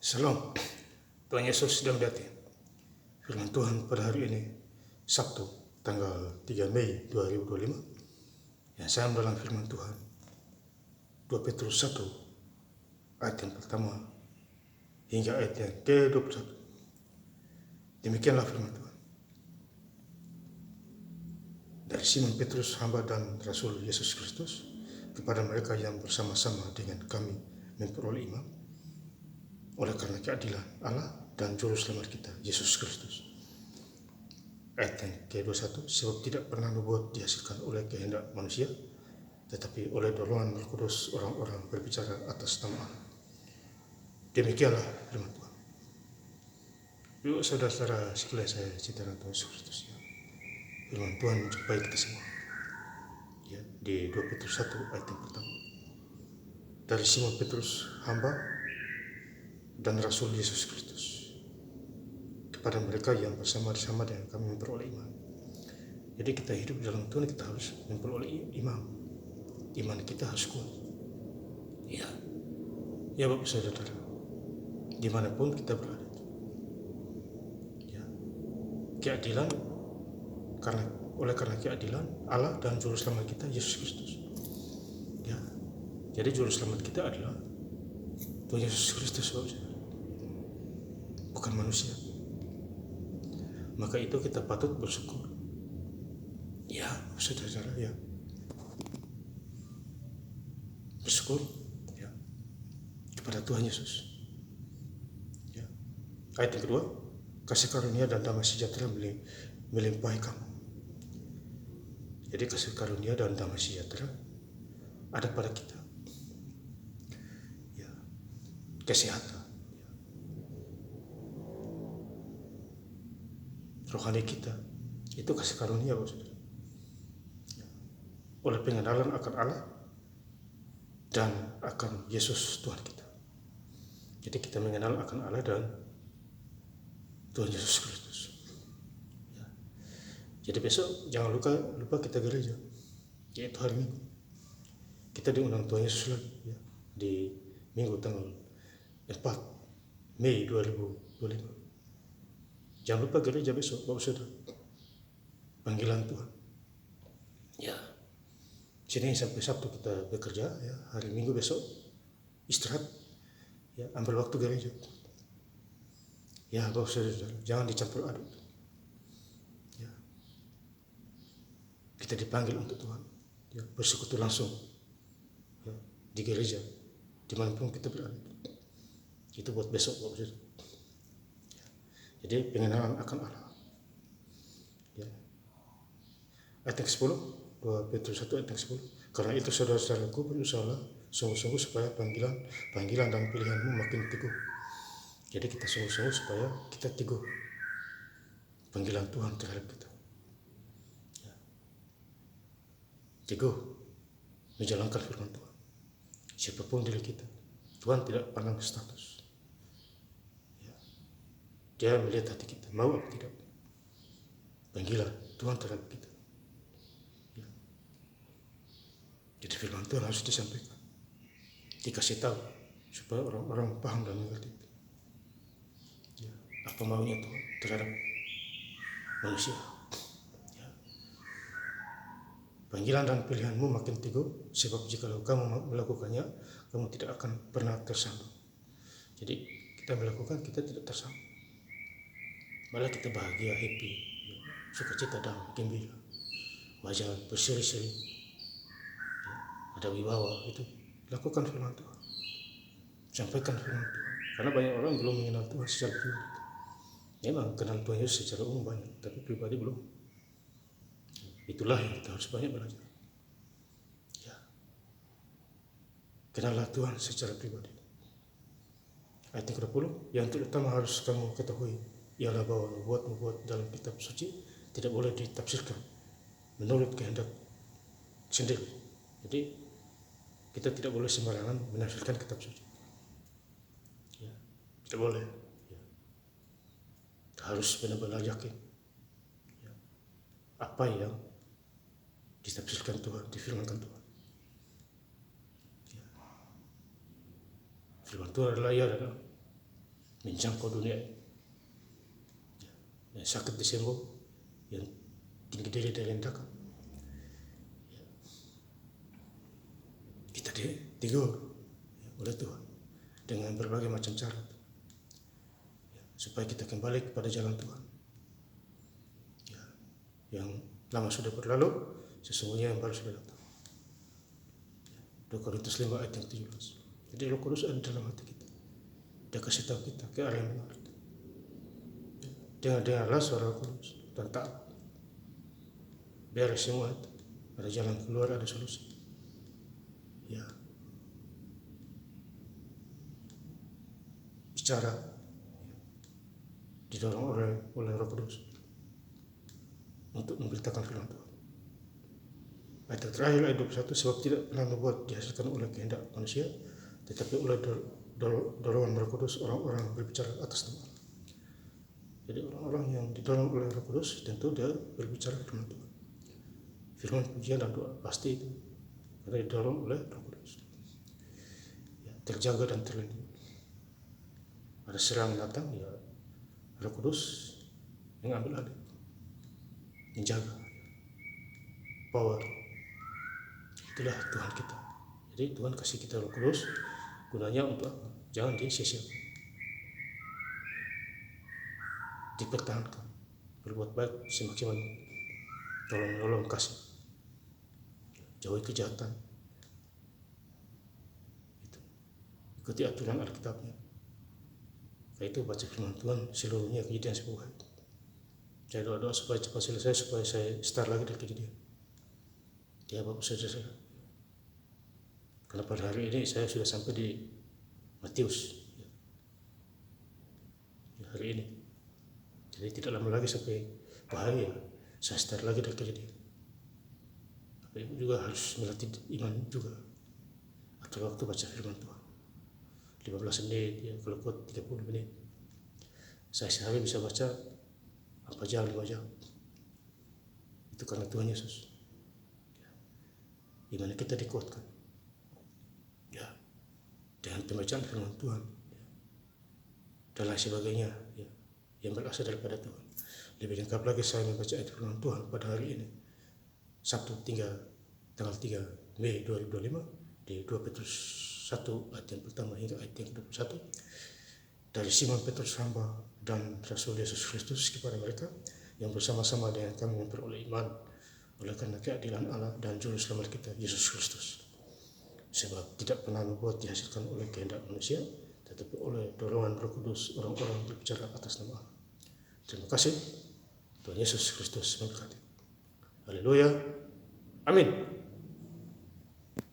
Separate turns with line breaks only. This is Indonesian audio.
Shalom, Tuhan Yesus sedang datang. Firman Tuhan pada hari ini, Sabtu, tanggal 3 Mei 2025, yang saya dalam firman Tuhan, 2 Petrus 1, ayat yang pertama, hingga ayat yang ke-21. Demikianlah firman Tuhan. Dari Simon Petrus, hamba dan Rasul Yesus Kristus, kepada mereka yang bersama-sama dengan kami memperoleh iman, oleh karena keadilan Allah dan Juru Selamat kita, Yesus Kristus. Ayat yang ke-21, sebab tidak pernah nubuat dihasilkan oleh kehendak manusia, tetapi oleh dorongan Roh Kudus orang-orang berbicara atas nama Allah. Demikianlah firman Tuhan. Yuk saudara-saudara sekalian saya cintakan Tuhan Yesus Kristus, ya. Firman Tuhan menjumpai kita semua, ya, di 2 Petrus 1 ayat yang pertama. Dari Simon Petrus, hamba dan Rasul Yesus Kristus, kepada mereka yang bersama-sama dengan kami memperoleh iman. Jadi kita hidup dalam Tuhan, kita harus memperoleh iman. Iman kita harus kuat. Ya Bapak Saudara, dimanapun kita berada. Ya, keadilan, oleh karena keadilan Allah dan Juru Selamat kita, Yesus Kristus. Ya, jadi Juru Selamat kita adalah Tuhan Yesus Kristus, Bapak Saudara, bukan manusia. Maka itu kita patut bersyukur. Ya, saudara-saudara, ya. Bersyukur, ya, kepada Tuhan Yesus. Ya. Ayat yang kedua, kasih karunia dan damai sejahtera melimpahi kamu. Jadi kasih karunia dan damai sejahtera ada pada kita. Ya. Kesehatan. Ya. Rohani kita itu kasih karunia, Bapak Saudara. Ya. Oleh pengenalan akan Allah dan akan Yesus Tuhan kita. Jadi kita mengenal akan Allah dan Tuhan Yesus Kristus. Ya. Jadi besok jangan lupa kita gereja, yaitu hari Minggu. Kita diundang Tuhan Yesus lagi, ya, di Minggu tanggal 4 Mei 2025. Jangan lupa gereja besok, Bapak Saudara. Panggilan Tuhan. Ya. Sini sampai Sabtu kita bekerja, ya. Hari Minggu besok istirahat, ya, ambil waktu gereja. Ya, Bapak Saudara, jangan dicampur aduk. Ya. Kita dipanggil untuk Tuhan, ya, bersekutu langsung, ya, di gereja dimanapun kita berada. Itu buat besok, Bapak Saudara. Ya. Jadi pengenalan akan Allah. Ya. Ayat yang ke-10, 2 Petrus 1 ayat yang ke-10. Karena itu saudara-saudaraku, berusahalah sungguh-sungguh supaya panggilan dan pilihanmu makin teguh. Jadi kita sungguh-sungguh supaya kita teguh panggilan Tuhan terhadap kita. Ya. Teguh menjalankan firman Tuhan. Siapapun diri kita, Tuhan tidak pandang status. Ya. Dia melihat hati kita, mau atau tidak. Panggilan Tuhan terhadap kita. Jadi firman Tuhan harus disampaikan, dikasih tahu supaya orang-orang paham dan mengerti, ya, apa maunya Tuhan terhadap manusia. Ya. Panggilan dan pilihanmu makin teguh, sebab jikalau kamu melakukannya, kamu tidak akan pernah tersandung. Jadi kita melakukan, kita tidak tersandung, malah kita bahagia, happy, ya, sukacita, damai, gembira, wajah berseri-seri. Ada wibawa, itu lakukan firman Tuhan, sampaikan firman Tuhan. Karena banyak orang belum mengenal Tuhan secara pribadi. Memang kenal Tuhan Yesus secara umum banyak, tapi pribadi belum. Itulah yang kita harus banyak belajar. Ya, kenallah Tuhan secara pribadi. Ayat yang ke-20, yang terutama harus kamu ketahui ialah bahwa nubuat dalam kitab suci tidak boleh ditafsirkan menurut kehendak sendiri. Jadi kita tidak boleh sembarangan menafsirkan kitab suci. Ya, tidak boleh. Ya. Harus benar-benar yakin, ya, apa yang ditafsirkan Tuhan, difirmankan Tuhan. Ya. Firman Tuhan adalah ya dan menjangkau dunia yang sakit disembuh, yang tinggi diri direndahkan. Kita ditegur oleh Tuhan dengan berbagai macam cara supaya kita kembali kepada jalan Tuhan. Yang lama sudah berlalu, sesungguhnya yang baru sudah datang. 2 Korintus 5 ayat yang 17. Jadi Roh Kudus ada dalam hati kita. Dia kasih tahu kita ke arah yang benar. Dengarlah suara Roh Kudus dan taat. Beres semua itu. Ada jalan keluar, ada solusi. Ya. Bicara didorong oleh Roh Kudus untuk memberitakan firman Tuhan. Ayat terakhir ayat 21, sebab tidak pernah membuat dihasilkan oleh kehendak manusia, tetapi oleh dorongan Roh Kudus orang-orang berbicara atas nama Allah. Jadi orang-orang yang didorong oleh Roh Kudus tentu dia berbicara firman Tuhan. Firman pujian dan doa pasti itu karena didorong oleh Roh Kudus. Ya, terjaga dan terlindungi. Ada serangan datang, ya Roh Kudus yang ambil alih, menjaga, power. Itulah Tuhan kita. Jadi Tuhan kasih kita Roh Kudus gunanya untuk apa? Jangan disia-siakan. Dipertahankan, berbuat baik semaksimal, tolong menolong, kasih, jauhi kejahatan. Itu. Ikuti aturan Alkitabnya. Itu baca firman Tuhan seluruhnya kejadian 10 hari. Saya doa supaya cepat selesai, supaya saya start lagi dari kejadian. Ya Bapak Saudara, karena pada hari ini saya sudah sampai di Matius ya, hari ini. Jadi tidak lama lagi sampai bahaya, saya start lagi dari kejadian. Bapak Ibu juga harus melatih iman juga. Ada waktu baca firman Tuhan 15 menit, ya kalau kuat 30 menit. Saya sehari bisa baca 4 jam, 5 jam. Itu karena Tuhan Yesus. Di mana kita dikuatkan. Ya, dengan pembacaan firman Tuhan. Ya, dan lain sebagainya. Ya, yang berasal daripada Tuhan. Lebih lengkap lagi saya membaca ayat firman Tuhan pada hari ini. Sabtu tanggal 3 Mei 2025 di 2 Petrus 1 ayat yang pertama hingga ayat yang 21. Dari Simon Petrus hamba dan Rasul Yesus Kristus kepada mereka yang bersama-sama dengan kami memperoleh iman oleh karena keadilan Allah dan Juru Selamat kita Yesus Kristus. Sebab tidak pernah membuat dihasilkan oleh kehendak manusia, tetapi oleh dorongan Roh Kudus orang-orang berbicara atas nama Allah. Terima kasih. Tuhan Yesus Kristus memberkati. Haleluya. Amin.